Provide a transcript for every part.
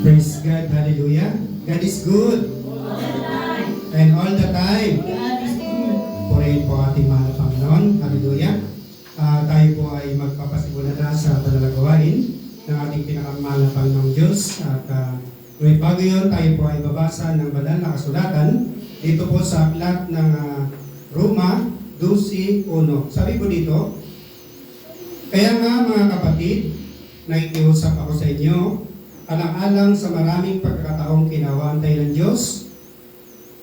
Praise God, hallelujah. God is good. And all the time. Purihin po ating mahal na Panginoon. Hallelujah. Tayo po ay magpapasimula na sa banal na gawain ng ating pinakamahal na Panginoong Diyos. At ngunit bago yun, tayo po ay babasa ng banal na kasulatan dito po sa aklat ng Roma 12:1. Sabi po dito, kaya nga mga kapatid, nakikiusap ako sa inyo, alang-alang sa maraming pagkakataong kinawantay ng Diyos,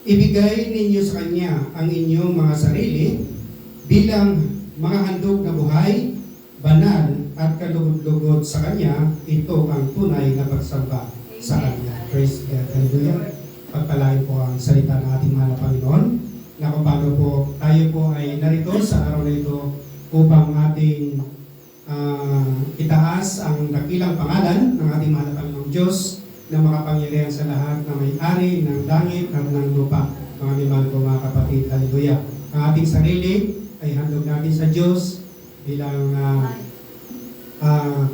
ibigay ninyo sa Kanya ang inyong mga sarili bilang mga handog na buhay, banal at kalugod-lugod sa Kanya. Ito ang tunay na pagsamba sa Kanya. Praise God. Hallelujah. Pagpalain po ang salita ng ating mahal na Panginoon na kung paano po tayo po ay narito sa araw na ito upang ating itaas ang dakilang pangalan ng ating mahal na Panginoong Diyos na makapangyarihan sa lahat na may-ari ng langit at ng lupa. Mga minamahal ko mga kapatid, hallelujah. Ang ating sarili ay handog natin sa Diyos bilang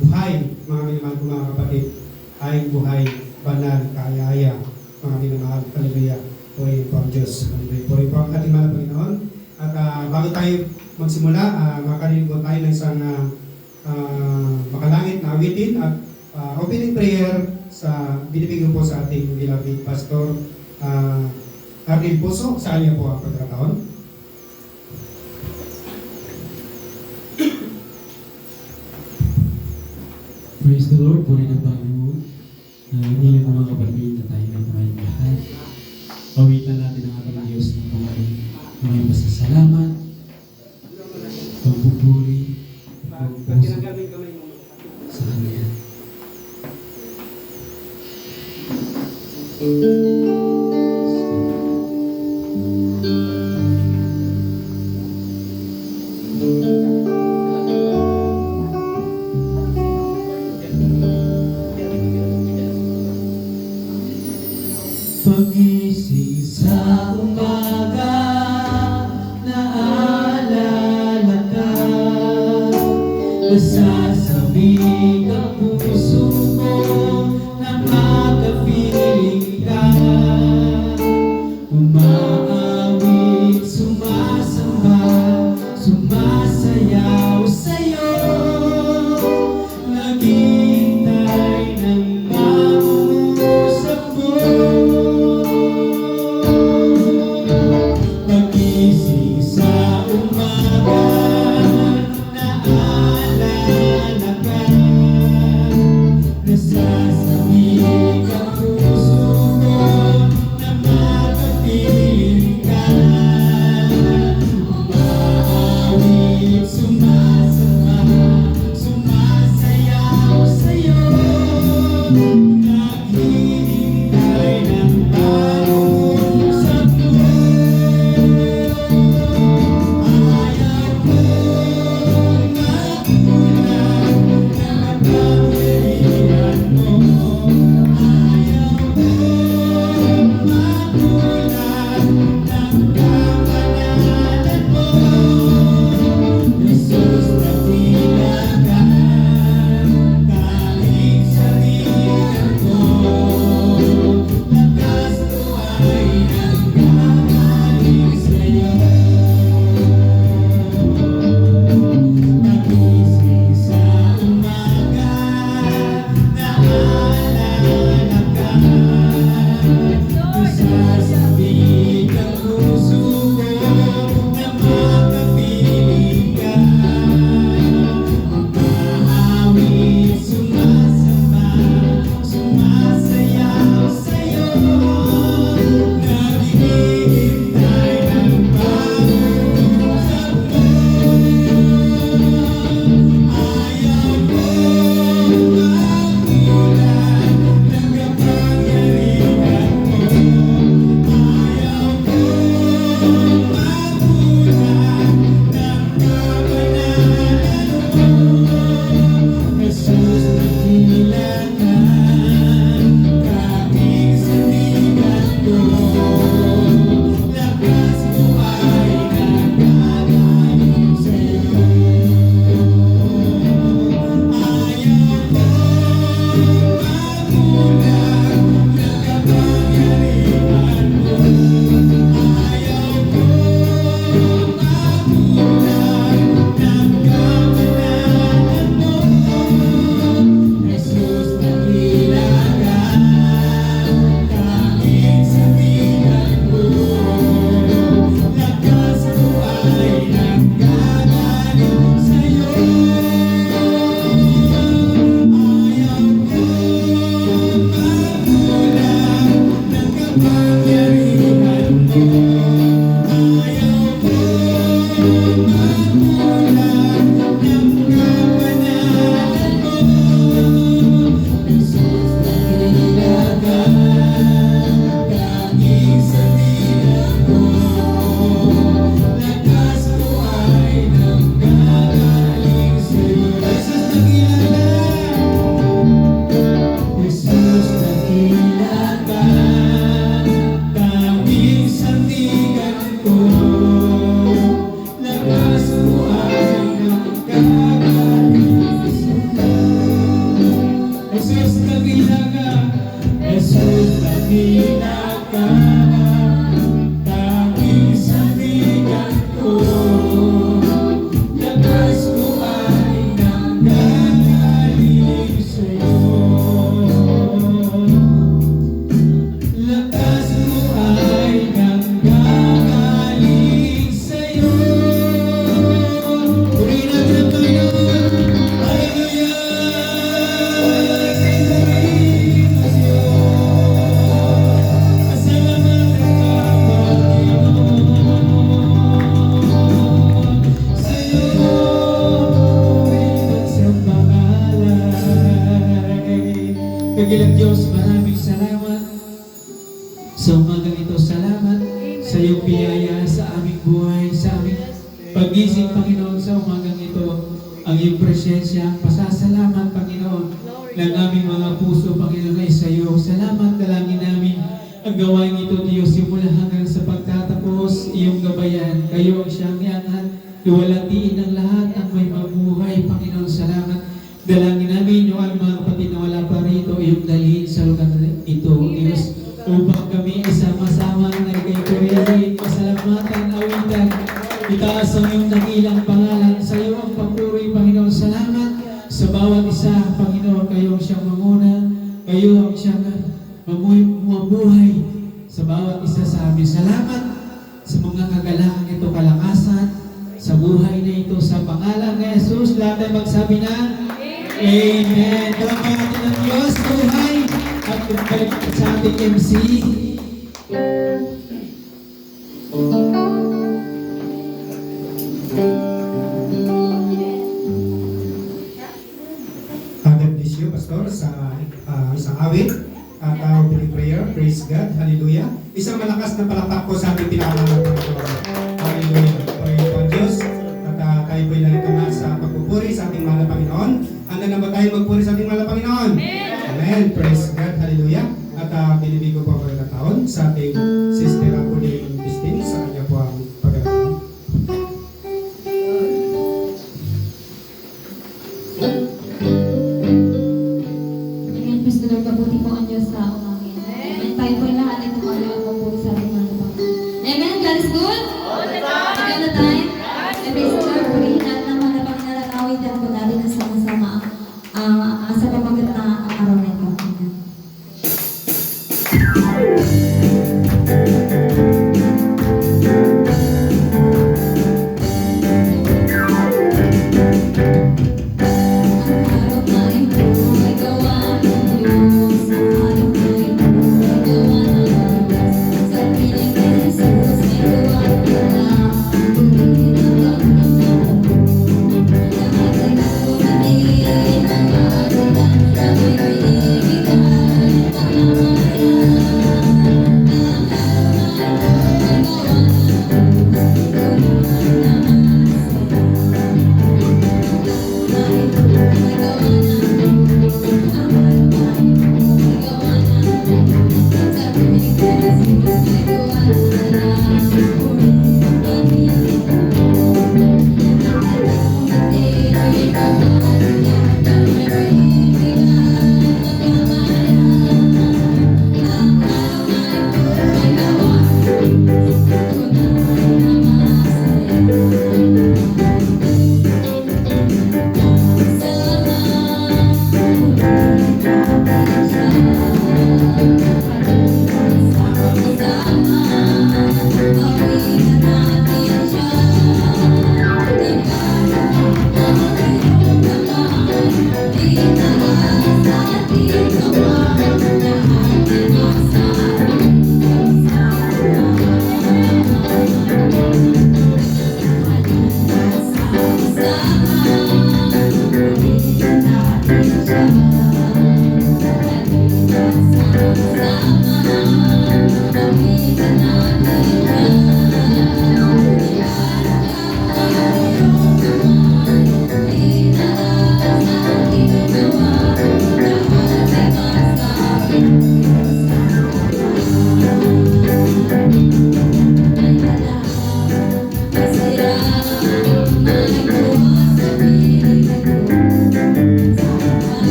buhay, mga minamahal ko mga kapatid, ay buhay, banal, kaaya-aya, mga minamahal, hallelujah. Purihin po ang Diyos, hallelujah. Purihin po ang ating mahal na Panginoon. At bago tayo magsimula, makarinig po tayo ng isang makalangit na awitin at opening prayer sa binibigyan po sa ating beloved Pastor Arnel Puso. Sa kanya po ang pagkakataon. Praise the Lord, puri ng Panginoon. Hindi lang mga kapatid na tayo ng kumain lahat. Pawitan natin ang ating Diyos na kumain pasasalamat, pagpupuri, pagpuso sa Kanya. Pagising sa umaga, naalala ka, nasasabik ang puso ko na makapiling ka. Umaawit, sumasamba, sumasayaw sa'yo, naghihintay ng mangungusap mo. Pagising sa umaga, naalala Tanging sandigan ko, lakas ko ay nanggagaling sa'yo. Lakas ko ay nanggagaling sa'yo. Purihin natin ang Panginoon. Hallelujah! Kagilang Diyos, maraming salamat sa umagang ito. Salamat sa iyong biyaya sa aming buhay, sa aming pagising, Panginoon, sa umagang ito. Ang iyong presensya, ang pasasalamat, Panginoon, ng aming mga puso, Panginoon, ay sa iyo. Salamat, dalangin namin ang gawain ito, Diyos, simula hanggang sa pagtatapos, iyong gabayan. Kayo ang siyang iangat, iwalatiin ng lahat ng may mabuhay, Panginoon. Salamat. Dalangin namin yung ang mga kapatid na wala pa rito, iyong dalhin sa lugar ito, Diyos, upang kami ay sama-sama na kay Kuriyahin, pasalamatan, awitan, itaas ang iyong dakilang pangalan. Sa iyo ang papuri, Panginoon. Salamat sa bawat isa, Panginoon. Kayo ang siyang mamuna, kayo ang siyang mabuhay sa bawat isa sa amin. Salamat sa mga kagalakan ito, kalakasan, sa buhay na ito, sa pangalan ni Jesus. Lahat ay magsabi na, Amen. Palakpakan natin ang Diyos, buhay, at balik sa ating MC. God bless you, Pastor, sa isang awit at opening prayer. Praise God. Hallelujah. Isang malakas na palakpak po sa ating pinakamanang Panginoon. Hallelujah. Purihin po ang Diyos. At tayo po'y narito na sa pagpupuri sa ating mahal na Panginoon. Handa na ba tayo magpuri sa ating mahal na Panginoon? Amen. Praise God. Hallelujah. At binibig ko po ang taon sa ating sister Apolline Bistin. Sa kanya po ang pag-aaral. Amen. Praise the Lord. Kabuti po ang Diyos sa umamin. Amen. Tayo po lahat ay tumali ang pagpuri sa ating mga Panginoon. Amen. God is good. All the time. Praise the Lord. Purihin natin ang mga Panginoon at awitan po natin ang sama-sama sa pamagat na araw na ito. Amen.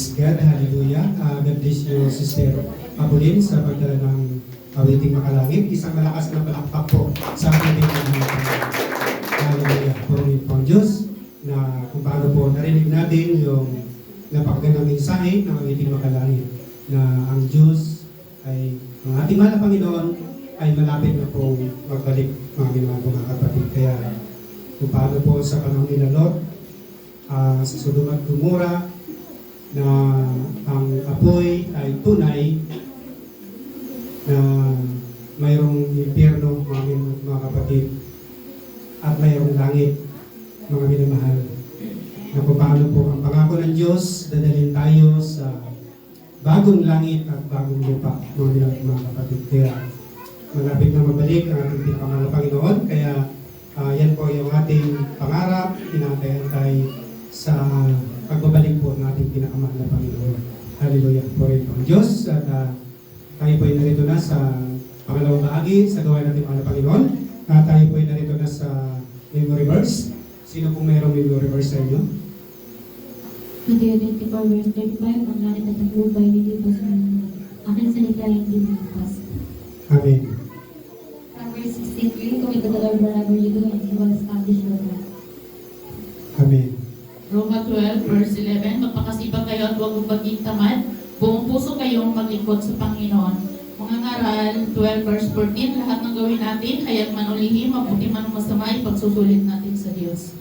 Praise God, hallelujah. God bless you, Sister Apulin, sa pagdala ng awiting makalangit. Isang malakas na palakpak po sa ating mga hallelujah. Purihin po ang Diyos na kung paano po narinig natin yung napakagandang mensahe ng awiting makalangit na ang Diyos ay, ang ating mahal na Panginoon ay malapit na po magbalik mga kapatid. Kaya kung paano po sa panahon nila Lot, sa Sodom at Gomora, na ang apoy ay tunay na mayroong impyerno, mga kapatid, at mayroong langit, mga minamahal. Na kung paano po ang pangako ng Diyos, dadalhin tayo sa bagong langit at bagong lupa, mga kapatid. Kaya malapit na magbalik ang ating pinakamahal na Panginoon. Kaya yan po yung ating pangarap, hinantay-antay sa pagbabalik po ng ating pinakamahal na Panginoon. Hallelujah po rin po ang Diyos. At tayo po ay narito na sa pangalawang bahagi sa gawain natin mahal na Panginoon. Tayo po ay narito na sa memory verse. Sino pong mayroong memory verse sa inyo? Matthew 24 verse 35, ang langit at ang lupa ay lilipas ng aking salita ay hindi lilipas. Amen. Proverbs 16:3, commit to the Lord wherever you go and He will establish your path. Amen. Roma 12 verse 11, magpakasipag kayo at huwag maging tamad. Buong puso kayong maglingkod sa Panginoon. Mga ngaral 12 verse 14, lahat ng gawin natin, kaya't manulihim, mabuti man o masama, ipagsusulit natin sa Diyos.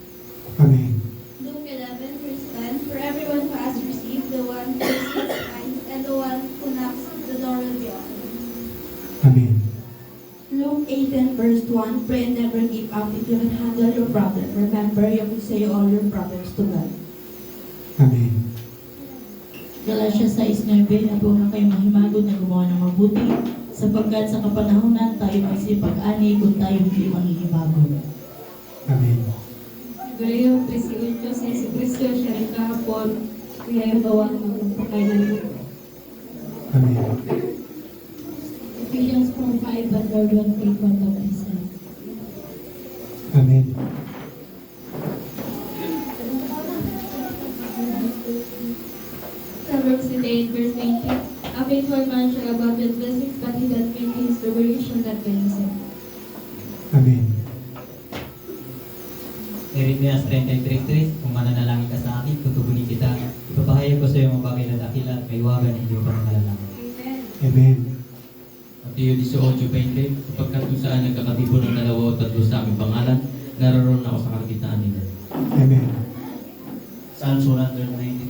Amen. Luke 11 verse 10, for everyone who has received, the one who receives finds, and the one who knocks, the door will be opened. Amen. Luke 18 verse 1, pray and never give up if you can handle your problem. Remember, you will say all your problems to God. Amen. Galatians 6:9, nabuo na kayo mahimagod na gumawa ng mabuti, sapagkat sa kapanahunan tayo magsipag-ani kung tayo hindi manghihimagod. Amen. Hebreo 13:8, si Jesucristo siya rin kahapon, kaya gawa ng magpakailan mo. Amen. Ephesians 4:5, but Lord will take one of Himself. Amen. Proverbs 28 verse 20, a faithful man shall abundant blessings, but he that maintains the way shall not be himself. Amen. Jeremias 33:3, kung mananalangin ka sa akin, tutugunin kita. Ipapahayag ko sa iyo mga bagay na dakila at may wagan hindi mo pa nakalalaman. Amen. Mateo 18:20, sapagkat kung saan nagkakatibo ng dalawa o tatlo sa aming pangalan, naroon ako sa kakitaan nila. Amen. Psalms 119